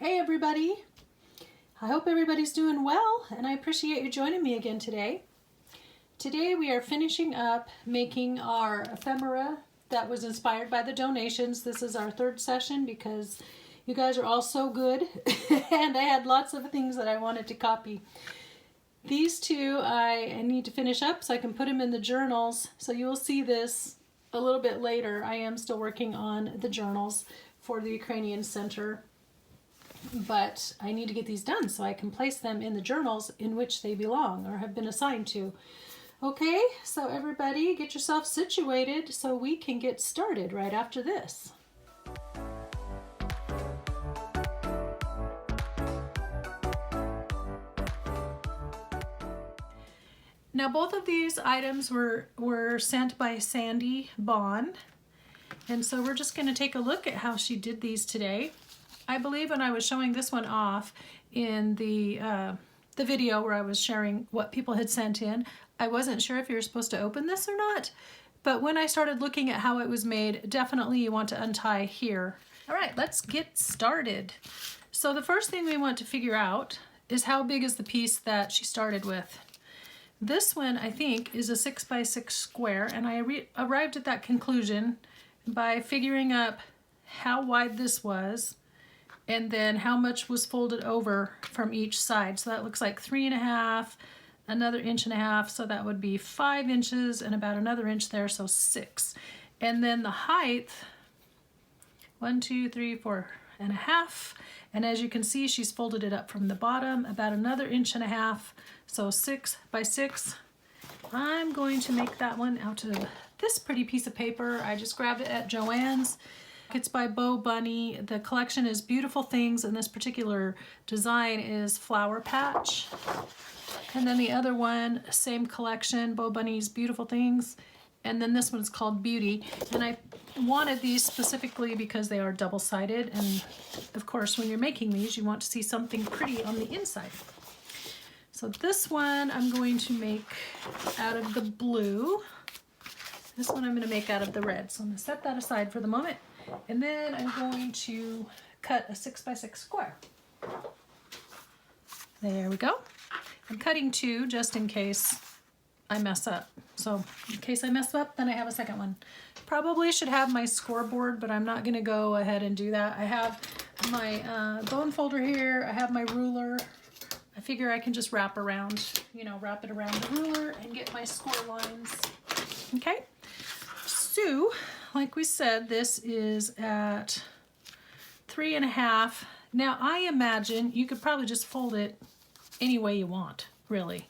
Hey everybody! I hope everybody's doing well, and I appreciate you joining me again today. Today we are finishing up making our ephemera that was inspired by the donations. This is our third session because you guys are all so good and I had lots of things that I wanted to copy. These two I need to finish up so I can put them in the journals, so you will see this a little bit later. I am still working on the journals for the Ukrainian Center, but I need to get these done so I can place them in the journals in which they belong or have been assigned to. Okay, so everybody get yourself situated so we can get started right after this. Now both of these items were sent by Sandy Bond, and so we're just going to take a look at how she did these today. I believe when I was showing this one off in the video where I was sharing what people had sent in, I wasn't sure if you were supposed to open this or not, but when I started looking at how it was made, definitely you want to untie here. All right, let's get started. So the first thing we want to figure out is how big is the piece that she started with. This one, I think, is a 6x6 square, and I arrived at that conclusion by figuring up how wide this was and then how much was folded over from each side. So that looks like 3.5, another 1.5 inches, so that would be 5 inches and about another inch there, so 6. And then the height, 1, 2, 3, 4.5. And as you can see, she's folded it up from the bottom about another 1.5 inches, so 6 by 6. I'm going to make that one out of this pretty piece of paper. I just grabbed it at Joann's. It's by Bo Bunny. The collection is Beautiful Things, and this particular design is Flower Patch. And then the other one, same collection, Bo Bunny's Beautiful Things. And then this one's called Beauty. And I wanted these specifically because they are double-sided. And of course, when you're making these, you want to see something pretty on the inside. So this one I'm going to make out of the blue. This one I'm going to make out of the red. So I'm going to set that aside for the moment. And then I'm going to cut a 6x6 square. There we go. I'm cutting 2 just in case I mess up. So in case I mess up, then I have a second one. Probably should have my scoreboard, but I'm not going to go ahead and do that. I have my bone folder here. I have my ruler. I figure I can just wrap it around the ruler and get my score lines. Okay. So, like we said, this is at 3.5. Now, I imagine you could probably just fold it any way you want, really.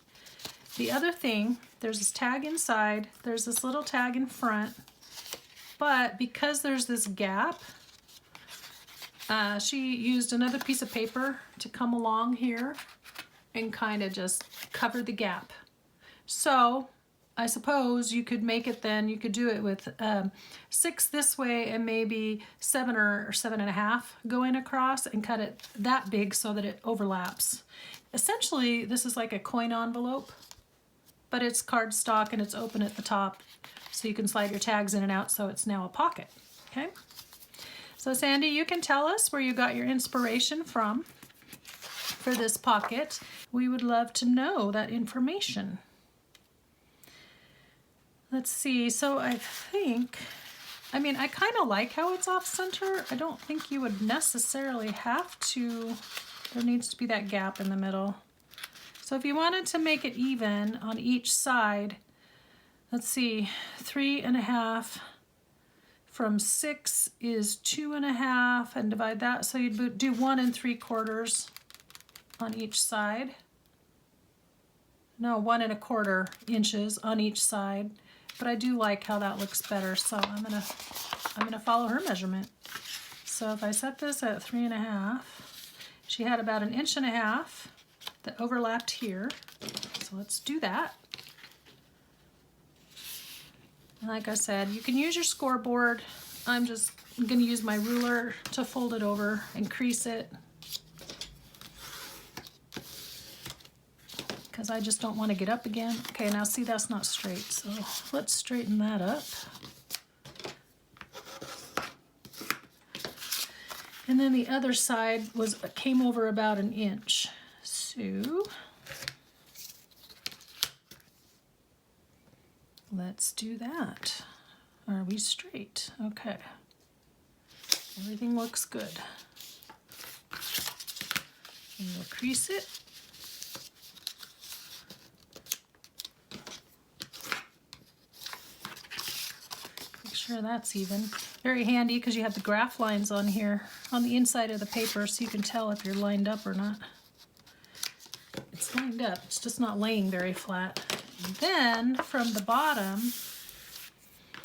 The other thing, there's this tag inside, there's this little tag in front, but because there's this gap, she used another piece of paper to come along here and kind of just cover the gap. So, I suppose you could make it then, you could do it with 6 this way and maybe 7 or 7.5 going across and cut it that big so that it overlaps. Essentially, this is like a coin envelope, but it's cardstock and it's open at the top so you can slide your tags in and out, so it's now a pocket, okay? So Sandy, you can tell us where you got your inspiration from for this pocket. We would love to know that information. Let's see, so I kind of like how it's off center. I don't think you would necessarily have to. There needs to be that gap in the middle. So if you wanted to make it even on each side, let's see, 3.5 from 6 is 2.5, and divide that, so you'd do 1 3/4 on each side. No, 1 1/4 inches on each side. But I do like how that looks better, so I'm gonna follow her measurement. So if I set this at 3.5, she had about 1.5 inches that overlapped here. So let's do that. And like I said, you can use your scoreboard. I'm just gonna use my ruler to fold it over and crease it, because I just don't want to get up again. Okay, now see, that's not straight, so let's straighten that up. And then the other side came over about an inch. So let's do that. Are we straight? Okay. Everything looks good. And we'll crease it. Make sure that's even. Very handy because you have the graph lines on here on the inside of the paper so you can tell if you're lined up or not. It's lined up, it's just not laying very flat. And then from the bottom,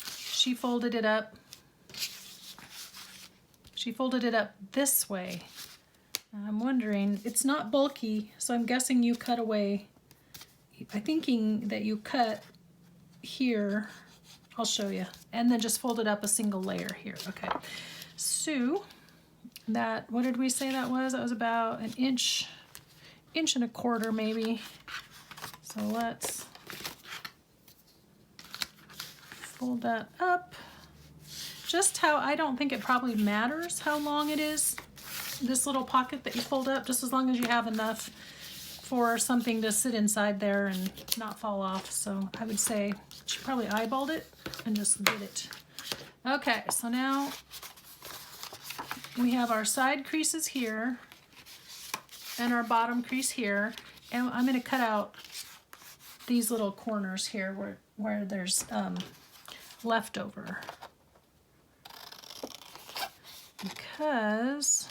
she folded it up. She folded it up this way. I'm wondering, it's not bulky, so I'm guessing you cut away. I'm thinking that you cut here. I'll show you. And then just fold it up a single layer here. Okay. So that, what did we say that was? That was about an inch and a quarter maybe. So let's fold that up. Just how, I don't think it probably matters how long it is, this little pocket that you fold up, just as long as you have enough for something to sit inside there and not fall off. So I would say she probably eyeballed it and just did it. Okay, so now we have our side creases here and our bottom crease here, and I'm going to cut out these little corners here where there's leftover, because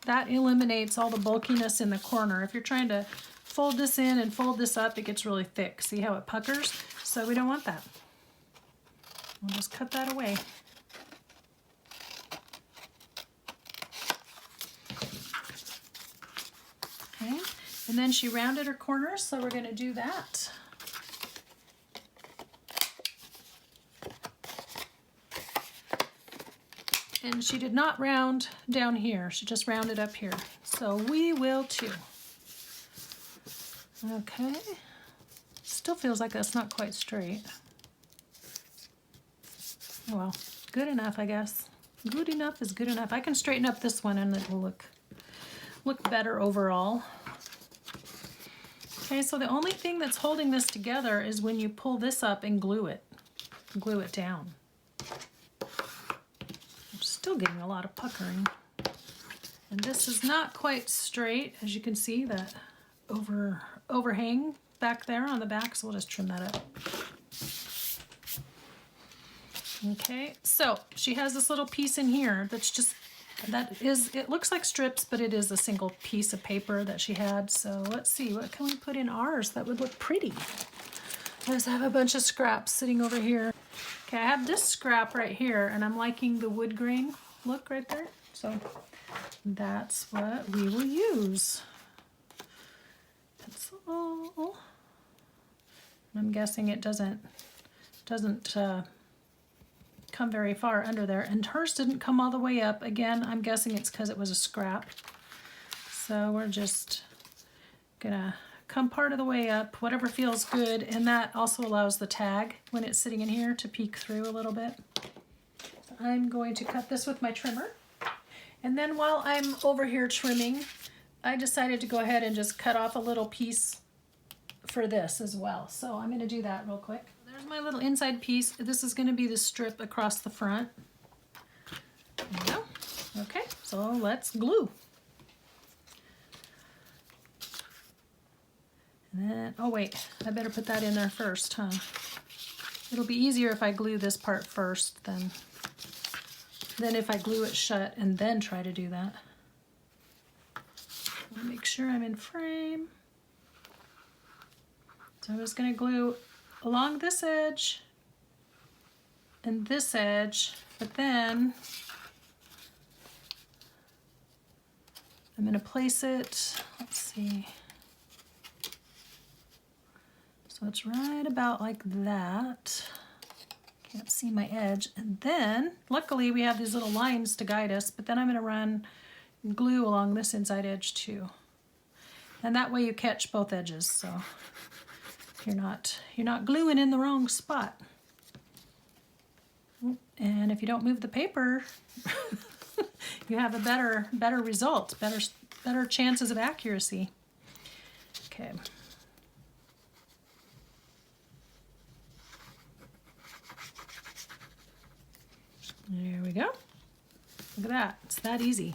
that eliminates all the bulkiness in the corner. If you're trying to fold this in and fold this up, it gets really thick. See how it puckers? So we don't want that. We'll just cut that away. Okay, and then she rounded her corners, so we're going to do that. And she did not round down here, she just rounded up here. So we will too. Okay, still feels like that's not quite straight. Oh well, good enough, I guess. Good enough is good enough. I can straighten up this one and it will look better overall. Okay, so the only thing that's holding this together is when you pull this up and glue it down. Still getting a lot of puckering. And this is not quite straight, as you can see, that overhang back there on the back, so we'll just trim that up. Okay, so she has this little piece in here that's just, it looks like strips, but it is a single piece of paper that she had. So let's see, what can we put in ours that would look pretty? Let's have a bunch of scraps sitting over here. Okay, I have this scrap right here, and I'm liking the wood grain look right there. So that's what we will use. Pencil. I'm guessing it doesn't come very far under there. And hers didn't come all the way up. Again, I'm guessing it's because it was a scrap. So we're just gonna come part of the way up, whatever feels good, and that also allows the tag when it's sitting in here to peek through a little bit. So I'm going to cut this with my trimmer, and then while I'm over here trimming, I decided to go ahead and just cut off a little piece for this as well. So I'm going to do that real quick. There's my little inside piece. This is going to be the strip across the front. There we go. Okay, so let's glue. And then, oh wait, I better put that in there first, huh? It'll be easier if I glue this part first than if I glue it shut and then try to do that. I'll make sure I'm in frame. So I'm just going to glue along this edge and this edge, but then I'm going to place it, let's see. So it's right about like that. Can't see my edge. And then, luckily we have these little lines to guide us, but then I'm going to run glue along this inside edge too. And that way you catch both edges, so you're not gluing in the wrong spot. And if you don't move the paper, you have a better result, better chances of accuracy. Okay. There we go. Look at that. It's that easy.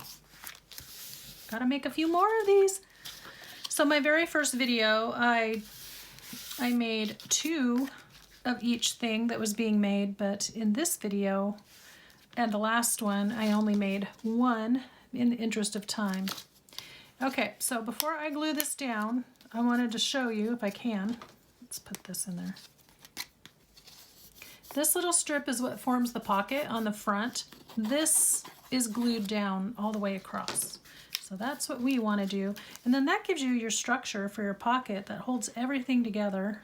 Gotta make a few more of these. So my very first video, I made 2 of each thing that was being made, but in this video and the last one, I only made 1 in the interest of time. Okay, so before I glue this down, I wanted to show you, if I can, let's put this in there. This little strip is what forms the pocket on the front. This is glued down all the way across. So that's what we want to do. And then that gives you your structure for your pocket that holds everything together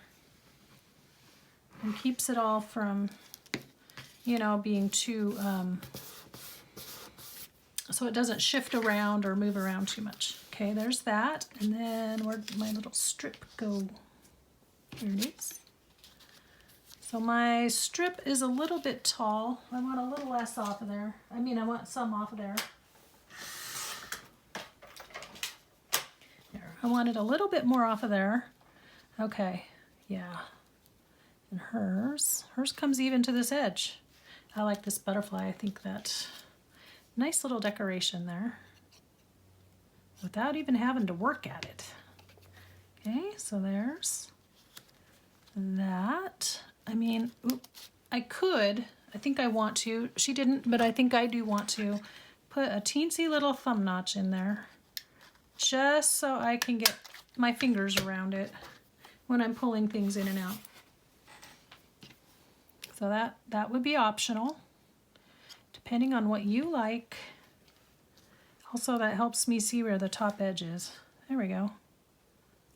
and keeps it all from, you know, being too, so it doesn't shift around or move around too much. Okay, there's that. And then where'd my little strip go? Here it is. So my strip is a little bit tall. I want a little less off of there. I mean, I want some off of there. There. I wanted a little bit more off of there. Okay, yeah. And hers comes even to this edge. I like this butterfly. I think that nice little decoration there without even having to work at it. Okay, so there's that. I mean, I could, I think I want to, she didn't, but I think I do want to put a teensy little thumb notch in there just so I can get my fingers around it when I'm pulling things in and out. So that would be optional, depending on what you like. Also, that helps me see where the top edge is. There we go.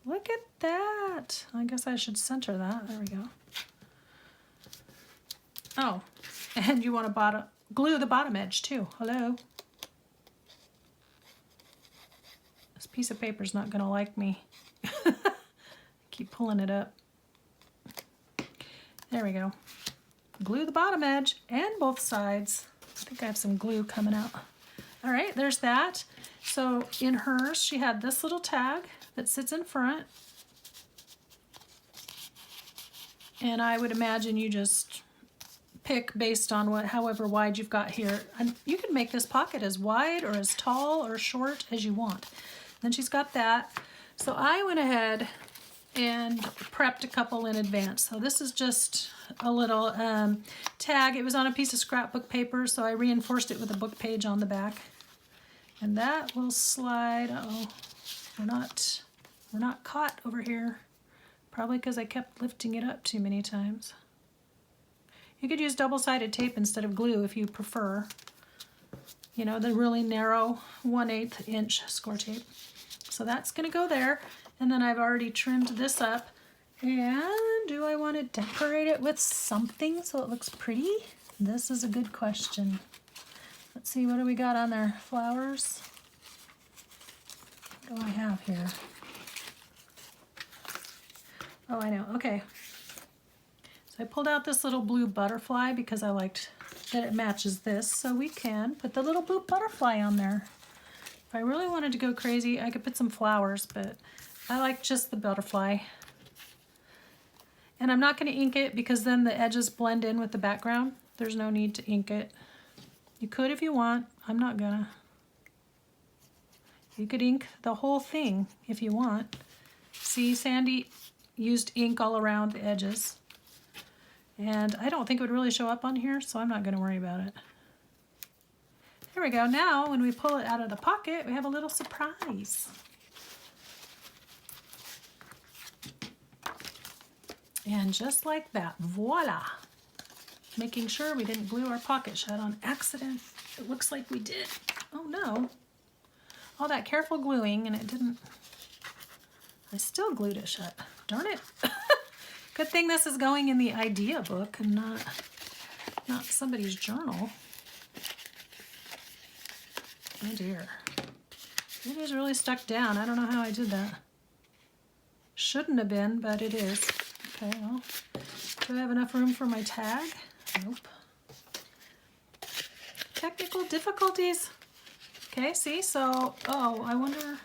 Look at that. I guess I should center that. There we go. Oh, and you want to glue the bottom edge too. Hello. This piece of paper is not going to like me. Keep pulling it up. There we go. Glue the bottom edge and both sides. I think I have some glue coming out. All right, there's that. So in hers, she had this little tag that sits in front. And I would imagine you just pick based on however wide you've got here. And you can make this pocket as wide or as tall or short as you want. Then she's got that. So I went ahead and prepped a couple in advance. So this is just a little tag. It was on a piece of scrapbook paper, so I reinforced it with a book page on the back. And that will slide. Uh-oh, we're not caught over here. Probably because I kept lifting it up too many times. You could use double-sided tape instead of glue if you prefer. You know, the really narrow 1/8 inch score tape. So that's gonna go there. And then I've already trimmed this up. And do I want to decorate it with something so it looks pretty? This is a good question. Let's see, what do we got on there? Flowers? What do I have here? Oh, I know. Okay. So I pulled out this little blue butterfly because I liked that it matches this. So we can put the little blue butterfly on there. If I really wanted to go crazy, I could put some flowers, but I like just the butterfly. And I'm not going to ink it because then the edges blend in with the background. There's no need to ink it. You could if you want. I'm not gonna. You could ink the whole thing if you want. See, Sandy used ink all around the edges. And I don't think it would really show up on here, so I'm not going to worry about it. There we go. Now, when we pull it out of the pocket, we have a little surprise. And just like that, voila! Making sure we didn't glue our pocket shut on accident. It looks like we did. Oh no. All that careful gluing and it didn't. I still glued it shut. Darn it. Good thing this is going in the idea book and not somebody's journal. Oh dear. It is really stuck down. I don't know how I did that. Shouldn't have been, but it is. Okay, well, do I have enough room for my tag? Nope. Technical difficulties. Okay, see, so, oh, I wonder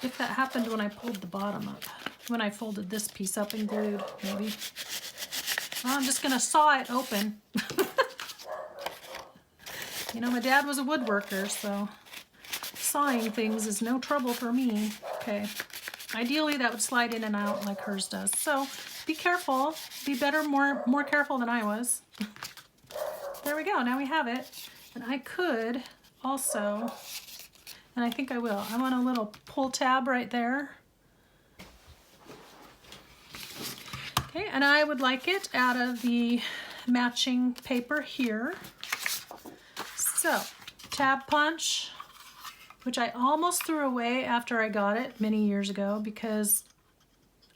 if that happened when I pulled the bottom up. When I folded this piece up and glued, maybe. Well, I'm just gonna saw it open. You know, my dad was a woodworker, so sawing things is no trouble for me. Okay, ideally that would slide in and out like hers does. So be careful, be better, more careful than I was. There we go, now we have it. And I could also, and I think I will, I want a little pull tab right there. Okay, and I would like it out of the matching paper here. So, tab punch, which I almost threw away after I got it many years ago because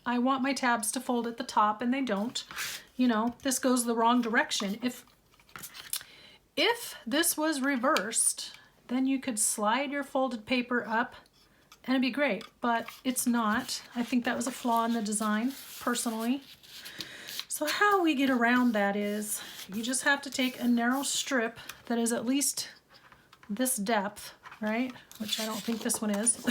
I want my tabs to fold at the top and they don't. You know, this goes the wrong direction. If this was reversed, then you could slide your folded paper up and it'd be great, but it's not. I think that was a flaw in the design, personally. So how we get around that is you just have to take a narrow strip that is at least this depth, right? Which I don't think this one is.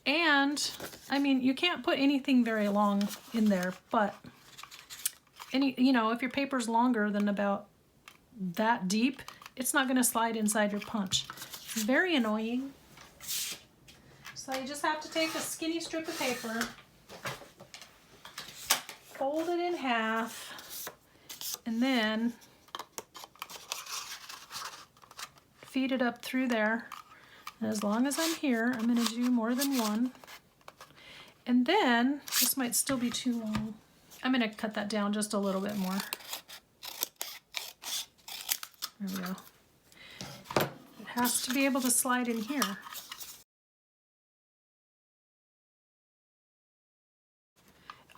And, I mean, you can't put anything very long in there, but you know, if your paper's longer than about that deep, it's not gonna slide inside your punch. It's very annoying. So you just have to take a skinny strip of paper, fold it in half, and then feed it up through there. And as long as I'm here, I'm gonna do more than one. And then, this might still be too long. I'm gonna cut that down just a little bit more. There we go. It has to be able to slide in here.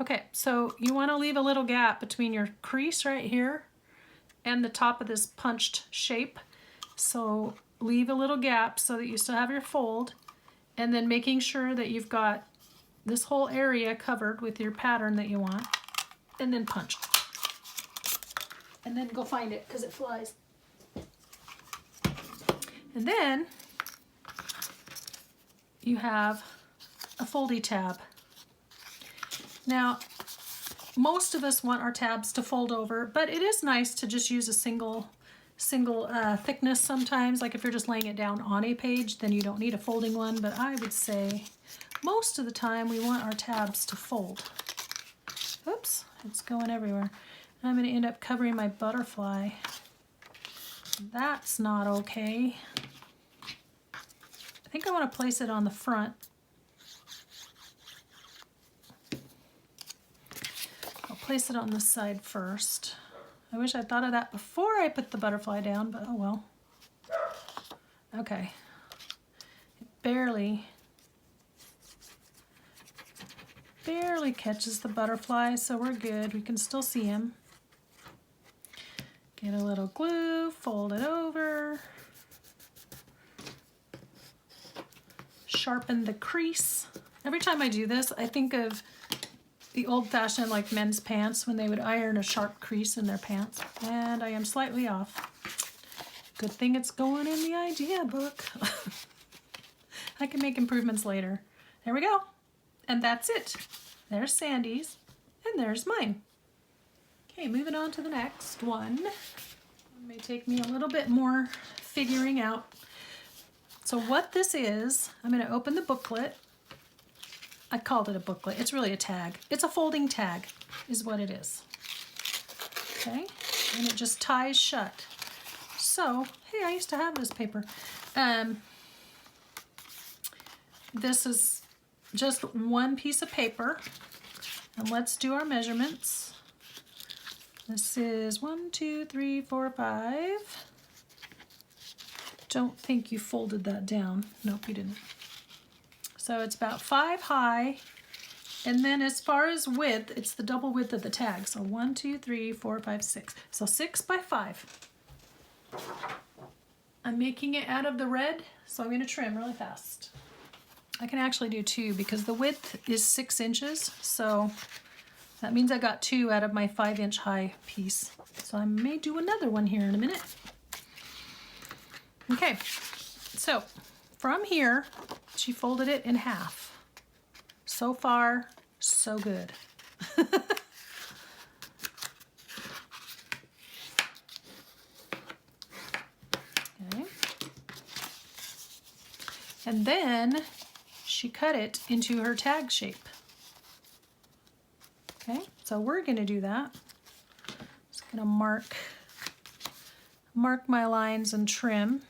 Okay, so you want to leave a little gap between your crease right here and the top of this punched shape. So leave a little gap so that you still have your fold, and then making sure that you've got this whole area covered with your pattern that you want, and then punch. And then go find it because it flies. And then you have a foldy tab. Now, most of us want our tabs to fold over, but it is nice to just use a single thickness sometimes. Like if you're just laying it down on a page, then you don't need a folding one, but I would say most of the time we want our tabs to fold. Oops, it's going everywhere. I'm going to end up covering my butterfly. That's not okay. I think I want to place it on the front. I'll place it on this side first. I wish I'd thought of that before I put the butterfly down, but oh well. Okay. It barely catches the butterfly, so we're good. We can still see him. Get a little glue, fold it over. Sharpen the crease. Every time I do this, I think of the old-fashioned like men's pants when they would iron a sharp crease in their pants. And I am slightly off. Good thing it's going in the idea book. I can make improvements later. There we go. And that's it. There's Sandy's and there's mine. Okay, moving on to the next one. It may take me a little bit more figuring out. So what this is, I'm going to open the booklet. I called it a booklet. It's really a tag. It's a folding tag is what it is. Okay, and it just ties shut. So, hey, I used to have this paper. This is just one piece of paper. And let's do our measurements. This is 1, 2, 3, 4, 5. Don't think you folded that down. Nope, you didn't. So it's about 5 high, and then as far as width, it's the double width of the tag. So 1, 2, 3, 4, 5, 6. So 6 by 5. I'm making it out of the red, so I'm going to trim really fast. I can actually do 2 because the width is 6 inches, so That means I got 2 out of my 5-inch high piece. So I may do another one here in a minute. Okay, so from here, she folded it in half. So far, so good. Okay. And then she cut it into her tag shape. Okay, so we're going to do that. Just going to mark my lines and trim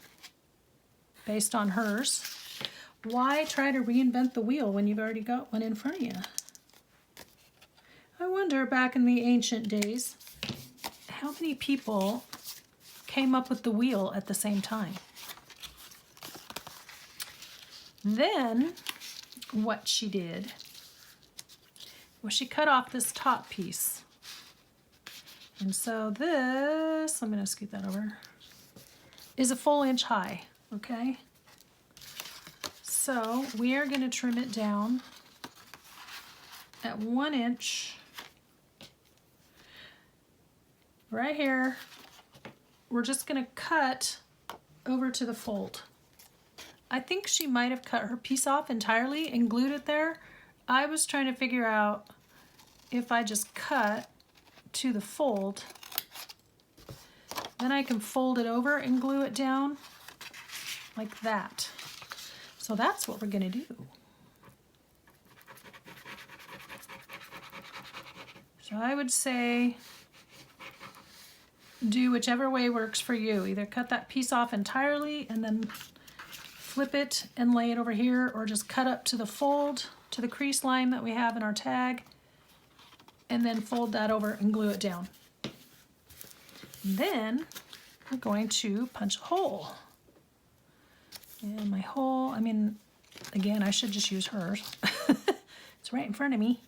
based on hers. Why try to reinvent the wheel when you've already got one in front of you? I wonder, back in the ancient days, how many people came up with the wheel at the same time? Then, what she did was she cut off this top piece. And so this, I'm going to scoot that over, is a full inch high, okay? So we are going to trim it down at 1 inch. Right here, we're just going to cut over to the fold. I think she might have cut her piece off entirely and glued it there. I was trying to figure out if I just cut to the fold, then I can fold it over and glue it down like that. So that's what we're going to do. So I would say do whichever way works for you. Either cut that piece off entirely and then flip it and lay it over here, or just cut up to the fold, to the crease line that we have in our tag, and then fold that over and glue it down. Then we're going to punch a hole. And my hole, I mean, again, I should just use hers. It's right in front of me.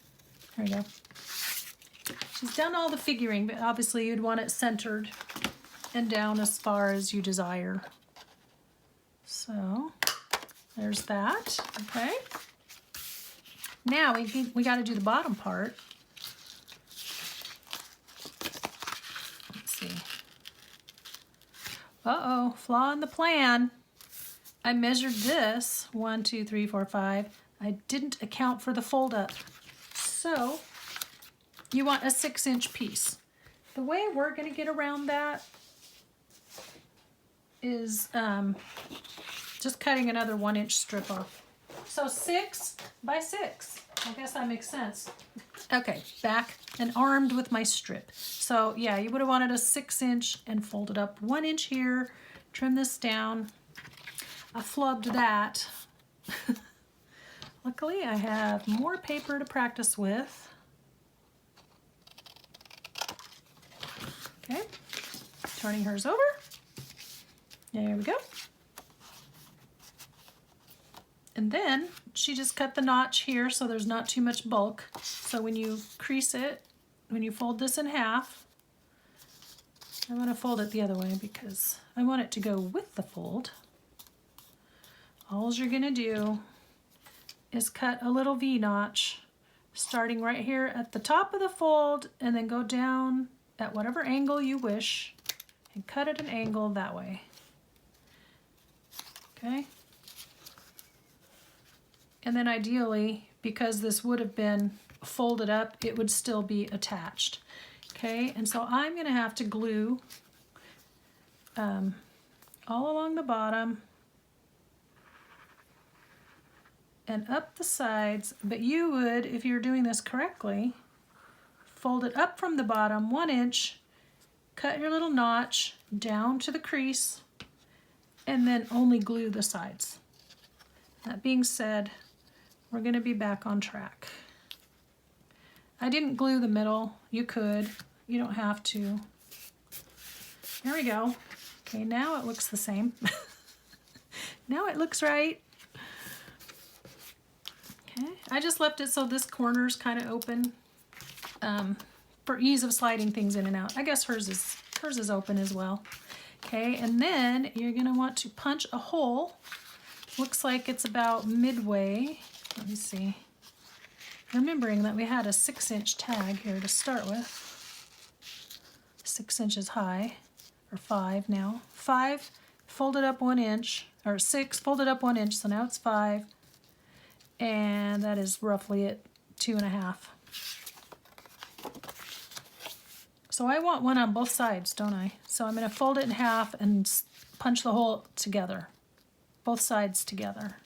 There we go. She's done all the figuring, but obviously you'd want it centered and down as far as you desire. So there's that, okay? Now we got to do the bottom part. Let's see. Uh-oh, flaw in the plan. I measured this, 1, 2, 3, 4, 5. I didn't account for the fold up. So you want a 6-inch piece. The way we're going to get around that is just cutting another 1-inch strip off. So 6 by 6. I guess that makes sense. Okay, back and armed with my strip. So yeah, you would have wanted a 6-inch and fold it up 1 inch here, trim this down. I flubbed that. Luckily, I have more paper to practice with. Okay, turning hers over. There we go. And then she just cut the notch here so there's not too much bulk. So when you crease it, when you fold this in half, I'm going to fold it the other way because I want it to go with the fold. All you're going to do is cut a little V-notch starting right here at the top of the fold and then go down at whatever angle you wish and cut at an angle that way. Okay? And then ideally, because this would have been folded up, it would still be attached. Okay, and so I'm going to have to glue all along the bottom and up the sides, but you would, if you're doing this correctly, fold it up from the bottom 1 inch, cut your little notch down to the crease, and then only glue the sides. That being said, we're going to be back on track. I didn't glue the middle. You could. You don't have to. There we go. Okay, now it looks the same. Now it looks right. Okay, I just left it so this corner's kind of open for ease of sliding things in and out. I guess hers is open as well. Okay, and then you're going to want to punch a hole. Looks like it's about midway. Let me see. remembering that we had a 6-inch tag here to start with. 6 inches high, or 5 now. 5 folded up 1 inch, or 6 folded up 1 inch, so now it's 5. And that is roughly at 2.5. So I want one on both sides, don't I? So I'm going to fold it in half and punch the hole together. Both sides together.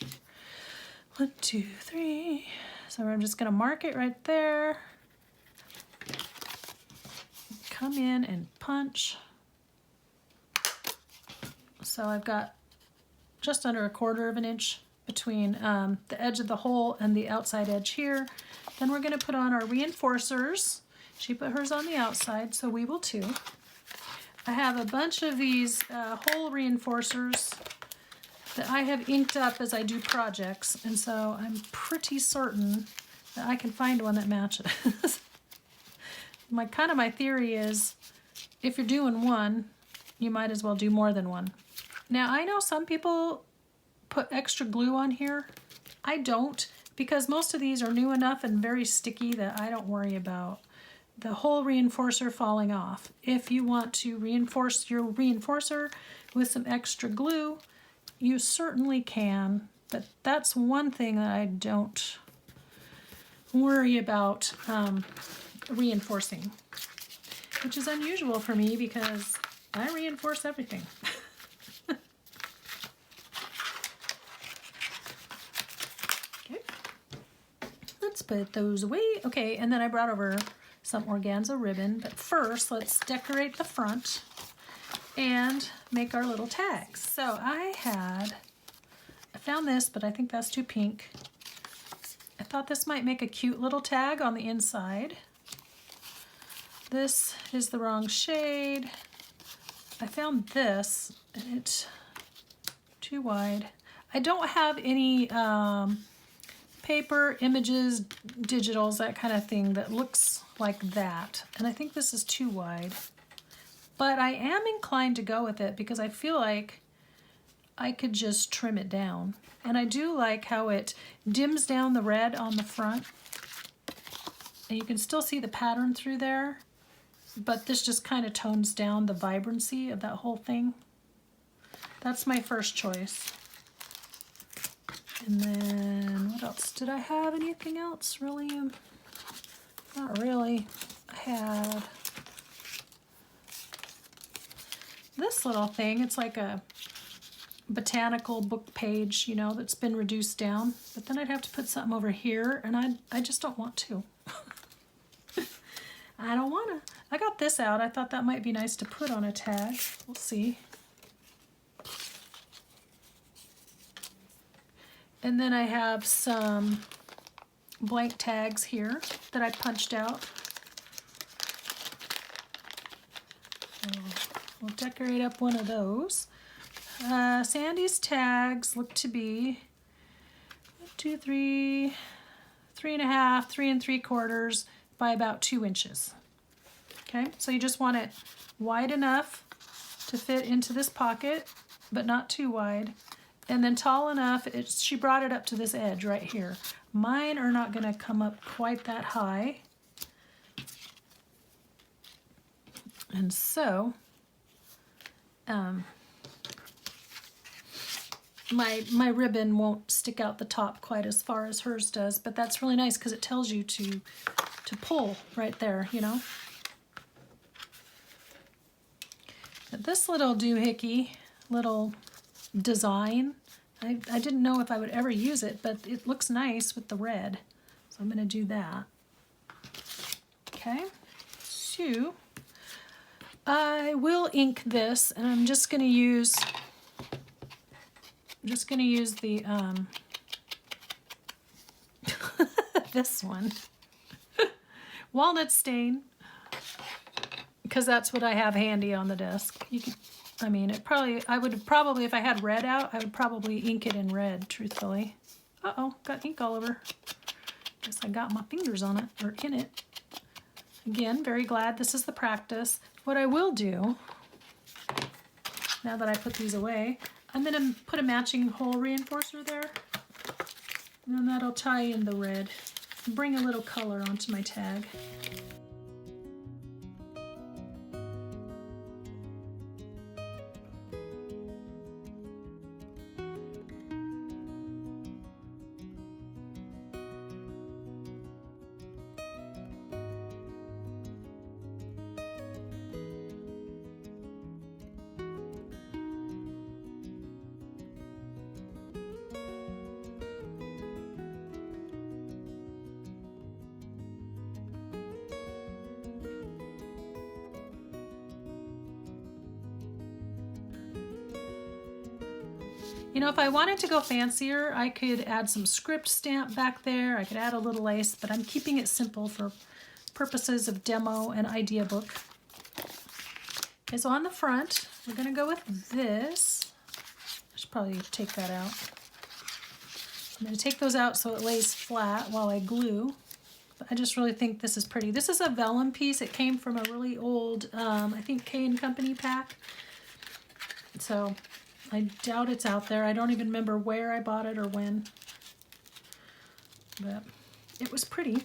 1, 2, 3. So I'm just going to mark it right there. Come in and punch. So I've got just under 1/4 inch between the edge of the hole and the outside edge here. Then we're going to put on our reinforcers. She put hers on the outside, so we will too. I have a bunch of these hole reinforcers that I have inked up as I do projects, and so I'm pretty certain that I can find one that matches. My theory is, if you're doing one, you might as well do more than one. Now, I know some people put extra glue on here. I don't, because most of these are new enough and very sticky that I don't worry about the whole reinforcer falling off. If you want to reinforce your reinforcer with some extra glue, you certainly can, but that's one thing that I don't worry about reinforcing, which is unusual for me because I reinforce everything. Okay, let's put those away. Okay, and then I brought over some organza ribbon, but first let's decorate the front and make our little tags. So I found this, but I think that's too pink. I thought this might make a cute little tag on the inside. This is the wrong shade. I found this, and it's too wide. I don't have any paper, images, digitals, that kind of thing that looks like that. And I think this is too wide. But I am inclined to go with it because I feel like I could just trim it down. And I do like how it dims down the red on the front. And you can still see the pattern through there. But this just kind of tones down the vibrancy of that whole thing. That's my first choice. And then, what else? Did I have anything else really? Not really. I had this little thing. It's like a botanical book page, you know, that's been reduced down. But then I'd have to put something over here, and I just don't want to. I don't want to. I got this out. I thought that might be nice to put on a tag. We'll see. And then I have some blank tags here that I punched out. So we'll decorate up one of those. Sandy's tags look to be 1, 2, 3, 3.5, 3 3/4 by about 2 inches. Okay, so you just want it wide enough to fit into this pocket, but not too wide. And then tall enough, she brought it up to this edge right here. Mine are not gonna come up quite that high. And so, my ribbon won't stick out the top quite as far as hers does, but that's really nice because it tells you to pull right there, you know. But this little doohickey, little design, I didn't know if I would ever use it, but it looks nice with the red, so I'm going to do that. Okay, so I will ink this, and I'm just going to use the this one, walnut stain, because that's what I have handy on the desk. You can, I mean, I would probably, if I had red out, I would probably ink it in red, truthfully. Uh-oh, got ink all over. Guess I got my fingers on it, or in it. Again, very glad this is the practice. What I will do, now that I put these away, I'm going to put a matching hole reinforcer there, and that'll tie in the red. bring a little color onto my tag. You know, if I wanted to go fancier, I could add some script stamp back there. I could add a little lace, but I'm keeping it simple for purposes of demo and idea book. Okay, so on the front, we're going to go with this. I should probably take that out. I'm going to take those out so it lays flat while I glue. But I just really think this is pretty. This is a vellum piece. It came from a really old, I think, K & Company pack. So I doubt it's out there. I don't even remember where I bought it or when. But it was pretty,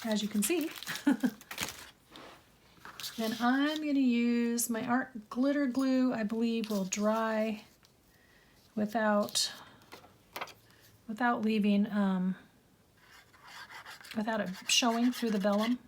as you can see. Then I'm going to use my art glitter glue. I believe will dry without leaving, without it showing through the vellum.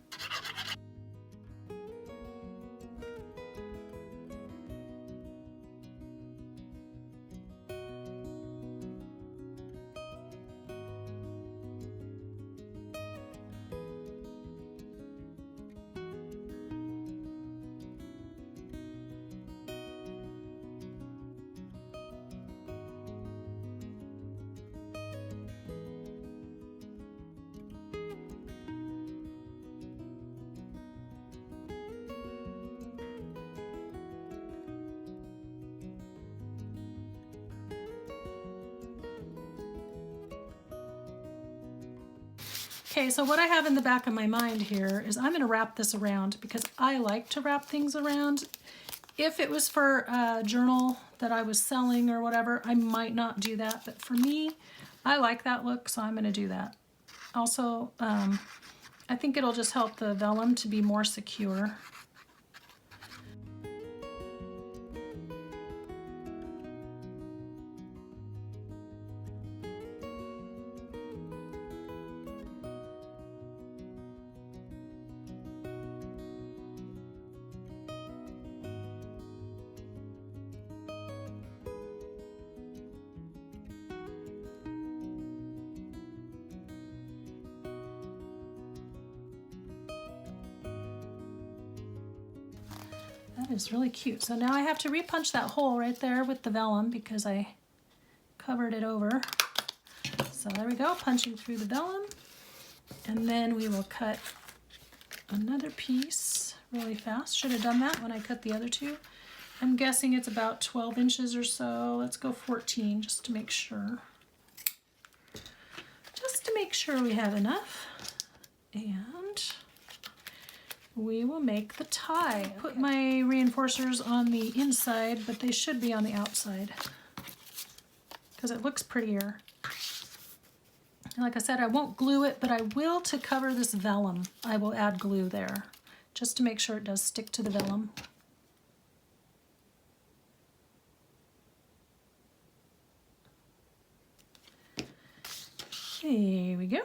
Okay, so what I have in the back of my mind here is I'm going to wrap this around because I like to wrap things around. If it was for a journal that I was selling or whatever, I might not do that. But for me, I like that look, so I'm going to do that. Also, I think it'll just help the vellum to be more secure. That is really cute. So now I have to repunch that hole right there with the vellum because I covered it over. So there we go, punching through the vellum. And then we will cut another piece really fast. Should have done that when I cut the other two. I'm guessing it's about 12 inches or so. Let's go 14 just to make sure. Just to make sure we have enough. And we will make the tie. Put my reinforcers on the inside, but they should be on the outside because it looks prettier. And like I said, I won't glue it, but I will, to cover this vellum, I will add glue there just to make sure it does stick to the vellum. Here we go.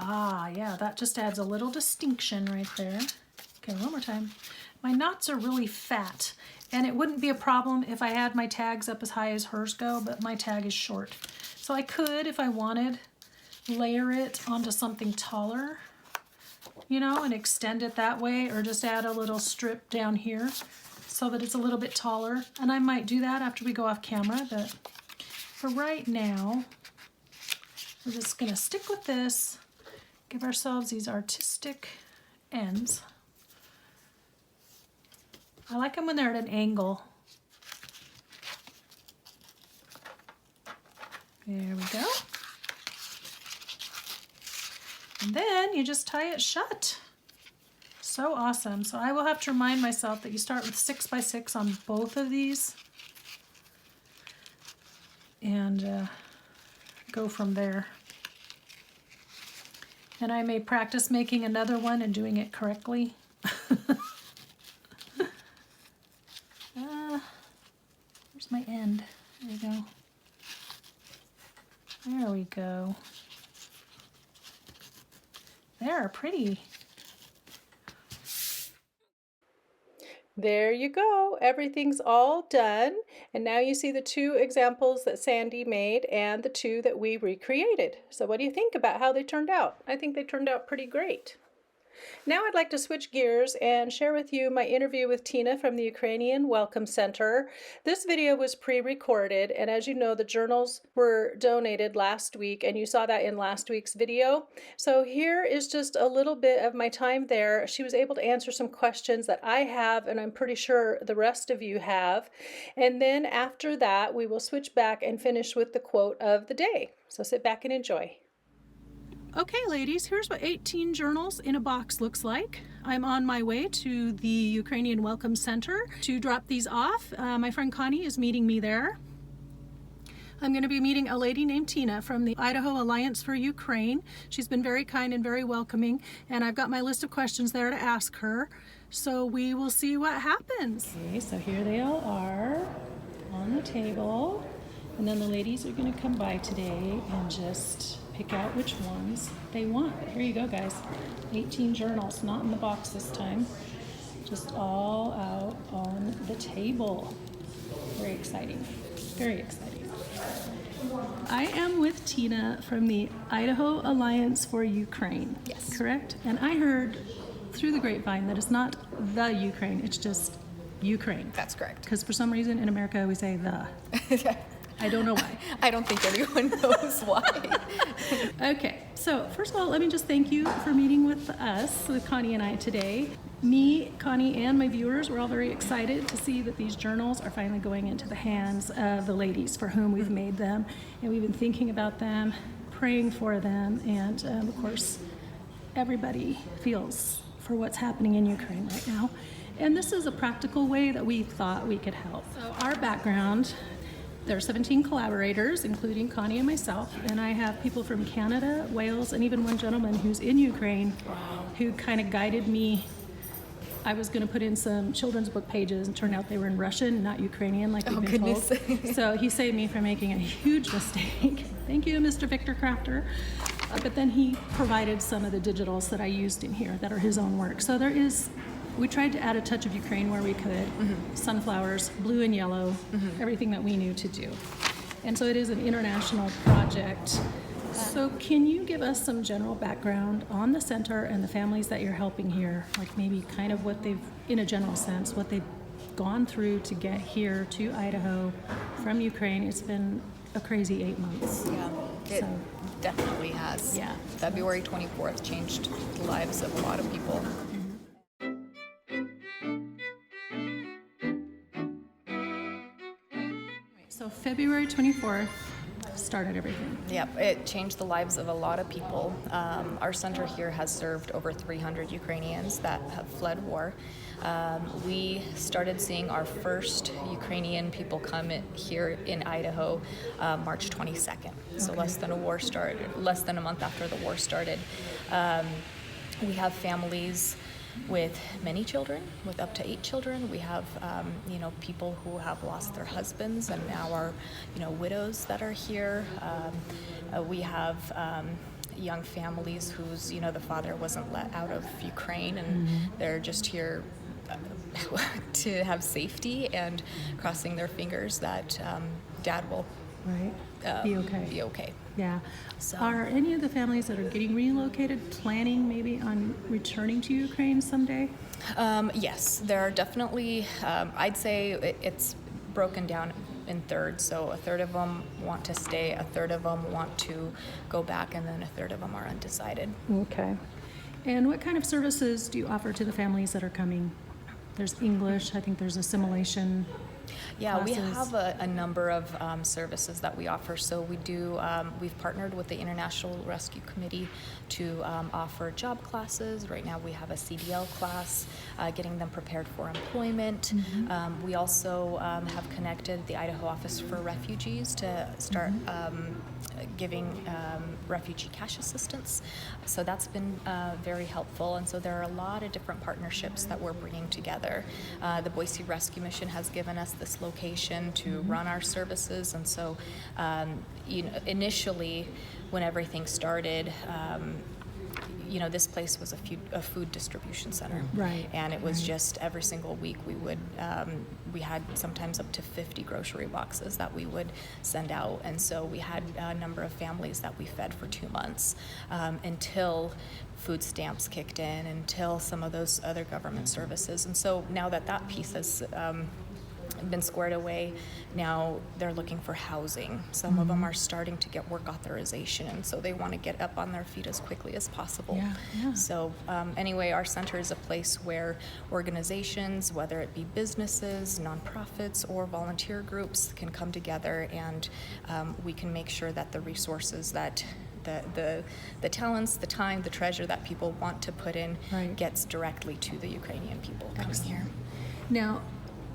Ah, yeah, that just adds a little distinction right there. Okay, one more time. My knots are really fat, and it wouldn't be a problem if I had my tags up as high as hers go, but my tag is short. So I could, if I wanted, layer it onto something taller, you know, and extend it that way, or just add a little strip down here so that it's a little bit taller. And I might do that after we go off camera, but for right now, we're just gonna stick with this. Give ourselves these artistic ends. I like them when they're at an angle. There we go. then you just tie it shut. So awesome. So I will have to remind myself that you start with 6x6 on both of these and go from there. And I may practice making another one and doing it correctly. Where's my end? There we go. There we go. They're pretty. There you go. Everything's all done. And now you see the two examples that Sandy made and the two that we recreated. So what do you think about how they turned out? I think they turned out pretty great. Now I'd like to switch gears and share with you my interview with Tina from the Ukrainian Welcome Center. This video was pre-recorded, and as you know, the journals were donated last week, and you saw that in last week's video. So here is just a little bit of my time there. She was able to answer some questions that I have, and I'm pretty sure the rest of you have. And then after that, we will switch back and finish with the quote of the day. So sit back and enjoy. Okay, ladies, here's what 18 journals in a box looks like. I'm on my way to the Ukrainian Welcome Center to drop these off. My friend Connie is meeting me there. I'm going to be meeting a lady named Tina from the Idaho Alliance for Ukraine. She's been very kind and very welcoming, and I've got my list of questions there to ask her. So we will see what happens. Okay, so here they all are on the table. And then the ladies are going to come by today and just pick out which ones they want. Here you go, guys. 18 journals, not in the box this time. Just all out on the table. Very exciting. Very exciting. I am with Tina from the Idaho Alliance for Ukraine. Yes. Correct? And I heard through the grapevine that it's not the Ukraine, it's just Ukraine. That's correct. Because for some reason in America we say the. I don't know why. I don't think anyone knows why. Okay, so first of all, let me just thank you for meeting with us, with Connie and I today. Me, Connie, and my viewers, we're all very excited to see that these journals are finally going into the hands of the ladies for whom we've made them. And we've been thinking about them, praying for them, and of course, everybody feels for what's happening in Ukraine right now. And this is a practical way that we thought we could help. So our background, there are 17 collaborators, including Connie and myself, and I have people from Canada, Wales, and even one gentleman who's in Ukraine who kind of guided me. I was going to put in some children's book pages, and turned out they were in Russian, not Ukrainian, like we've been told. So he saved me from making a huge mistake. Thank you, Mr. Victor Crafter. But then he provided some of the digitals that I used in here that are his own work. So we tried to add a touch of Ukraine where we could. Sunflowers, blue and yellow, everything that we knew to do. And so it is an international project. So can you give us some general background on the center and the families that you're helping here? Like maybe kind of what they've, in a general sense, what they've gone through to get here to Idaho from Ukraine. It's been a crazy 8 months. Yeah, it definitely has. Yeah. February 24th changed the lives of a lot of people. So February 24th started everything. Yep, it changed the lives of a lot of people. Our center here has served over 300 Ukrainians that have fled war. We started seeing our first Ukrainian people come here in Idaho March 22nd. So less than a month after the war started. We have families with many children, with up to 8 children. We have, people who have lost their husbands and now are, widows that are here. We have young families whose, the father wasn't let out of Ukraine and they're just here to have safety and crossing their fingers that dad will be okay. Be okay. Yeah. So. Are any of the families that are getting relocated planning maybe on returning to Ukraine someday? Yes, there are definitely, I'd say it's broken down in thirds. So a third of them want to stay, a third of them want to go back, and then a third of them are undecided. Okay. And what kind of services do you offer to the families that are coming? There's English, I think there's assimilation. Yeah, we classes? have a number of services that we offer. So we do, we've partnered with the International Rescue Committee to offer job classes. Right now we have a CDL class, getting them prepared for employment. We also have connected the Idaho Office for Refugees to start giving refugee cash assistance. So that's been very helpful. And so there are a lot of different partnerships that we're bringing together. The Boise Rescue Mission has given us this location to run our services. And so, initially, when everything started, this place was a food distribution center. Right. And it was just every single week we had sometimes up to 50 grocery boxes that we would send out. And so we had a number of families that we fed for 2 months until food stamps kicked in, until some of those other government services. And so now that piece has been squared away, now they're looking for housing. Some of them are starting to get work authorization, and so they want to get up on their feet as quickly as possible. Yeah. So anyway, our center is a place where organizations, whether it be businesses, nonprofits, or volunteer groups, can come together, and we can make sure that the resources that the talents, the time, the treasure that people want to put in gets directly to the Ukrainian people coming here. Now,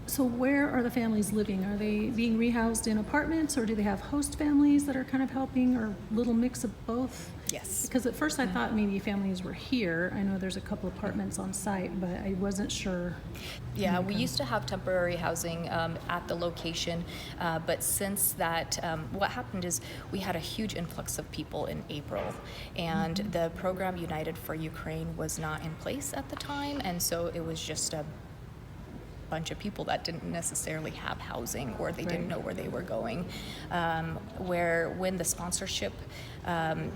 so where are the families living? Are they being rehoused in apartments, or do they have host families that are kind of helping, or a little mix of both? Yes. Because at first I thought maybe families were here. I know there's a couple apartments on site, but I wasn't sure. Yeah, we used to have temporary housing at the location, but since that, what happened is we had a huge influx of people in April, and the program United for Ukraine was not in place at the time, and so it was just a bunch of people that didn't necessarily have housing, or they didn't know where they were going. When the sponsorship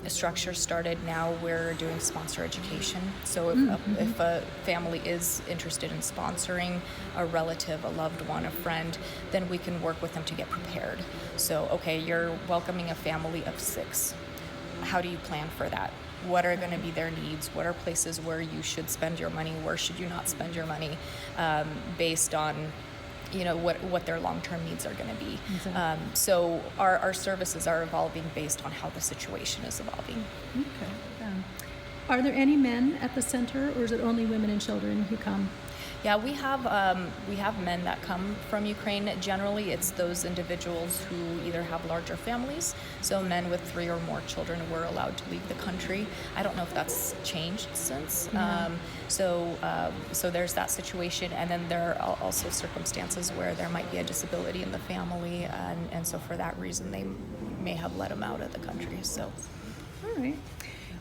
structure started, now we're doing sponsor education. So if a family is interested in sponsoring a relative, a loved one, a friend, then we can work with them to get prepared. So, okay, you're welcoming a family of 6. How do you plan for that? What are going to be their needs? What are places where you should spend your money? Where should you not spend your money? Based on, what their long-term needs are going to be. Exactly. So our services are evolving based on how the situation is evolving. Okay. Are there any men at the center, or is it only women and children who come? Yeah, we have men that come from Ukraine. Generally, it's those individuals who either have larger families, so men with 3 or more children were allowed to leave the country. I don't know if that's changed since. So there's that situation, and then there are also circumstances where there might be a disability in the family, and so for that reason they may have let them out of the country. So, All right.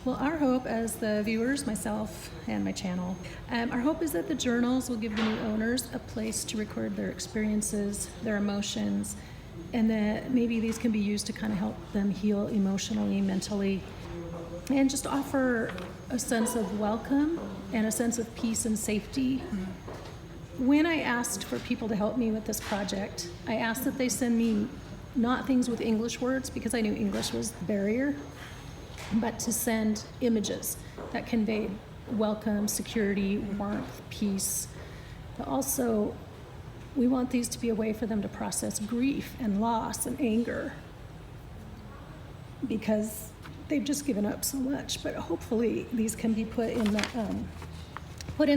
Well, our hope as the viewers, myself and my channel, our hope is that the journals will give the new owners a place to record their experiences, their emotions, and that maybe these can be used to kind of help them heal emotionally, mentally, and just offer a sense of welcome and a sense of peace and safety. When I asked for people to help me with this project, I asked that they send me not things with English words, because I knew English was the barrier, but to send images that conveyed welcome, security, warmth, peace. But also, we want these to be a way for them to process grief and loss and anger, because they've just given up so much. But hopefully these can be put in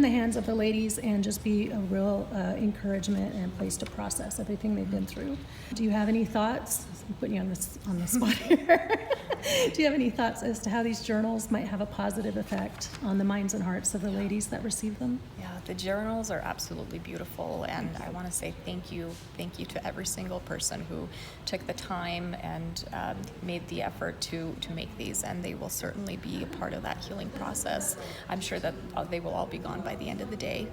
the hands of the ladies and just be a real encouragement and place to process everything they've been through. Do you have any thoughts? I'm putting you on the spot here. Do you have any thoughts as to how these journals might have a positive effect on the minds and hearts of the ladies that receive them? yeah, the journals are absolutely beautiful, and I want to say thank you to every single person who took the time and made the effort to make these, and they will certainly be a part of that healing process. I'm sure that they will all be gone by the end of the day.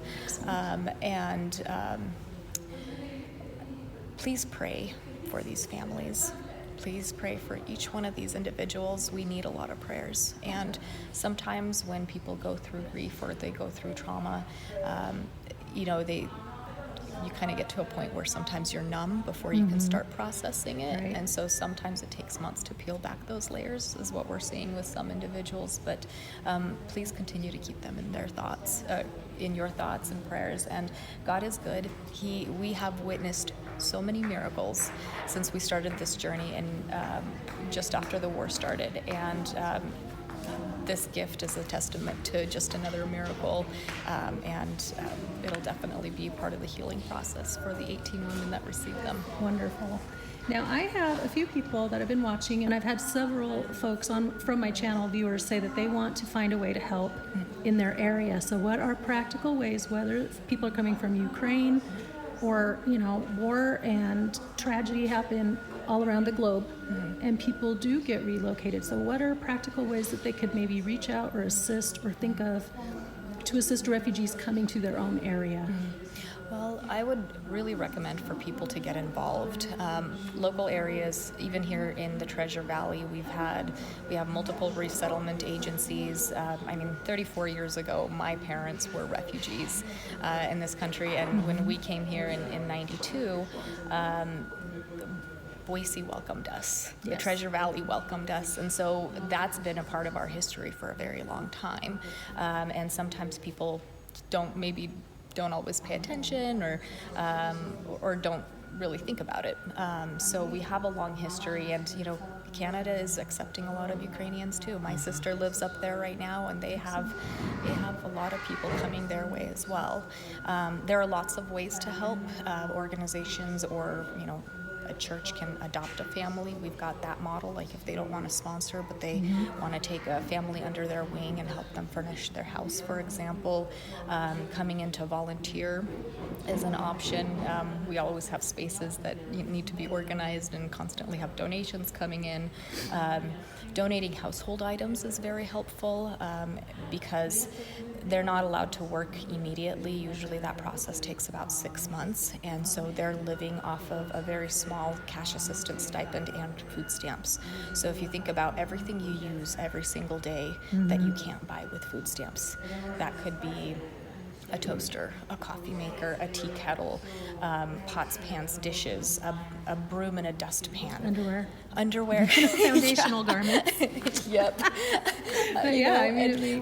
Please pray for these families. Please pray for each one of these individuals. We need a lot of prayers. And sometimes when people go through grief or they go through trauma, you kind of get to a point where sometimes you're numb before you can start processing it. Right. And so sometimes it takes months to peel back those layers, is what we're seeing with some individuals. But please continue to keep them in their thoughts, in your thoughts and prayers. And God is good. We have witnessed so many miracles since we started this journey and just after the war started. And this gift is a testament to just another miracle, and it'll definitely be part of the healing process for the 18 women that received them. Wonderful. Now, I have a few people that have been watching, and I've had several folks from my channel, viewers, say that they want to find a way to help in their area. So what are practical ways, whether people are coming from Ukraine or, war and tragedy happen all around the globe, and people do get relocated. So what are practical ways that they could maybe reach out or assist or think of to assist refugees coming to their own area? Well, I would really recommend for people to get involved. Local areas, even here in the Treasure Valley, we have multiple resettlement agencies. 34 years ago, my parents were refugees in this country, and when we came here in 92, Boise welcomed us. Yes. The Treasure Valley welcomed us, and so that's been a part of our history for a very long time. And sometimes people don't always pay attention or don't really think about it. So we have a long history, and Canada is accepting a lot of Ukrainians too. My sister lives up there right now, and they have a lot of people coming their way as well. There are lots of ways to help organizations, or a church can adopt a family. We've got that model, like if they don't want to sponsor, but they want to take a family under their wing and help them furnish their house, for example. Coming in to volunteer is an option. We always have spaces that need to be organized and constantly have donations coming in. Donating household items is very helpful because they're not allowed to work immediately. Usually that process takes about 6 months, and so they're living off of a very small cash assistance stipend and food stamps. So if you think about everything you use every single day that you can't buy with food stamps, that could be a toaster, a coffee maker, a tea kettle, pots, pans, dishes, a broom and a dustpan. Underwear. Foundational garment. Yep.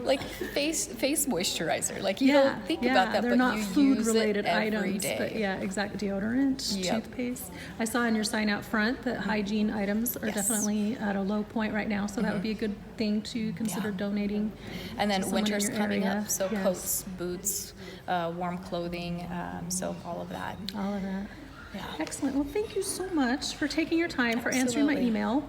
Like face moisturizer. Like you don't think about that, they're but not you food-related use it every items, day. but exactly. Deodorant, toothpaste. I saw on your sign out front that hygiene items are definitely at a low point right now, so that would be a good thing to consider donating. And then to someone in winter's your coming area. up, so coats, boots, warm clothing, so all of that. All of that. Yeah. Excellent. Well, thank you so much for taking your time, for answering my email,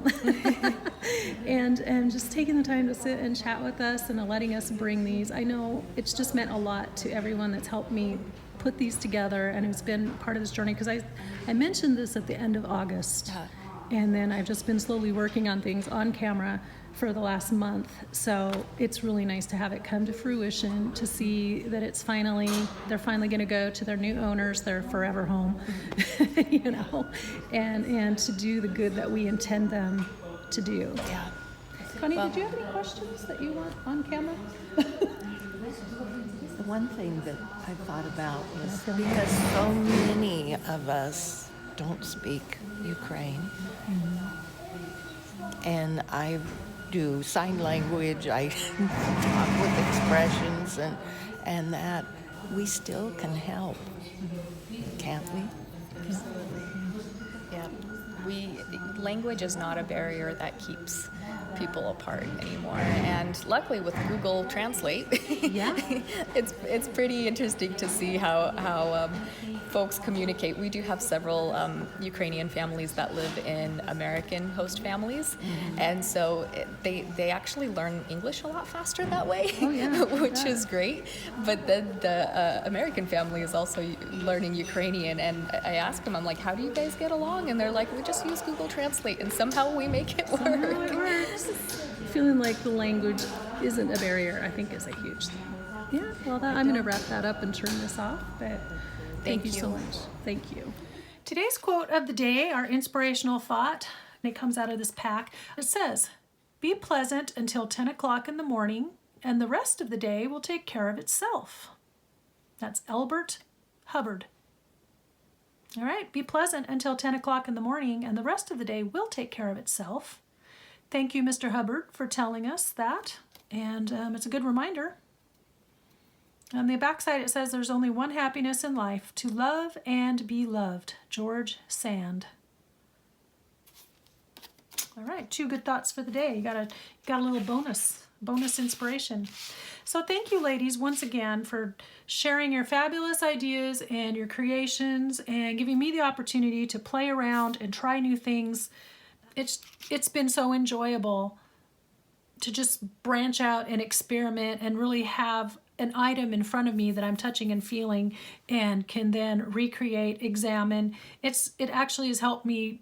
and just taking the time to sit and chat with us and letting us bring these. I know it's just meant a lot to everyone that's helped me put these together and who's been part of this journey, because I mentioned this at the end of August, and then I've just been slowly working on things on camera for the last month. So it's really nice to have it come to fruition, to see that they're finally going to go to their new owners, their forever home, and to do the good that we intend them to do. Yeah. Connie, did you have any questions that you want on camera? The one thing that I thought about was because so many of us don't speak Ukraine, and I do sign language, I talk with expressions, and that we still can help, can't we? Yeah. Language is not a barrier that keeps people apart anymore, and luckily with Google Translate, it's pretty interesting to see how folks communicate. We do have several Ukrainian families that live in American host families, and so they actually learn English a lot faster that way, which is great. But then the American family is also learning Ukrainian, and I asked them, I'm like, how do you guys get along? And they're like, we just use Google Translate, and somehow we make it work. Somehow it works. Feeling like the language isn't a barrier, I think, is a huge thing. Yeah, well, I'm going to wrap that up and turn this off, but thank you so much. Thank you. Today's quote of the day, our inspirational thought, and it comes out of this pack. It says, "Be pleasant until 10 o'clock in the morning, and the rest of the day will take care of itself." That's Albert Hubbard. All right, be pleasant until 10 o'clock in the morning, and the rest of the day will take care of itself. Thank you, Mr. Hubbard, for telling us that, and it's a good reminder. On the back side it says there's only one happiness in life, to love and be loved. George Sand. All right, 2 good thoughts for the day. You got a little bonus inspiration. So thank you, ladies, once again for sharing your fabulous ideas and your creations and giving me the opportunity to play around and try new things. It's been so enjoyable to just branch out and experiment and really have an item in front of me that I'm touching and feeling and can then recreate, examine. It actually has helped me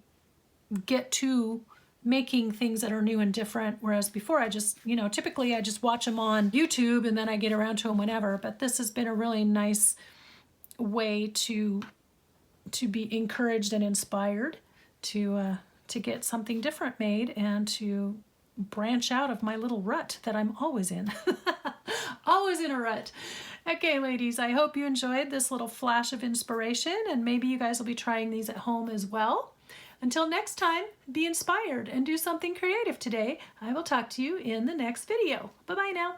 get to making things that are new and different, whereas before I just, typically I just watch them on YouTube and then I get around to them whenever. But this has been a really nice way to be encouraged and inspired to get something different made and to branch out of my little rut that I'm always in. Always in a rut. Okay, ladies, I hope you enjoyed this little flash of inspiration, and maybe you guys will be trying these at home as well. Until next time, be inspired and do something creative today. I will talk to you in the next video. Bye-bye now.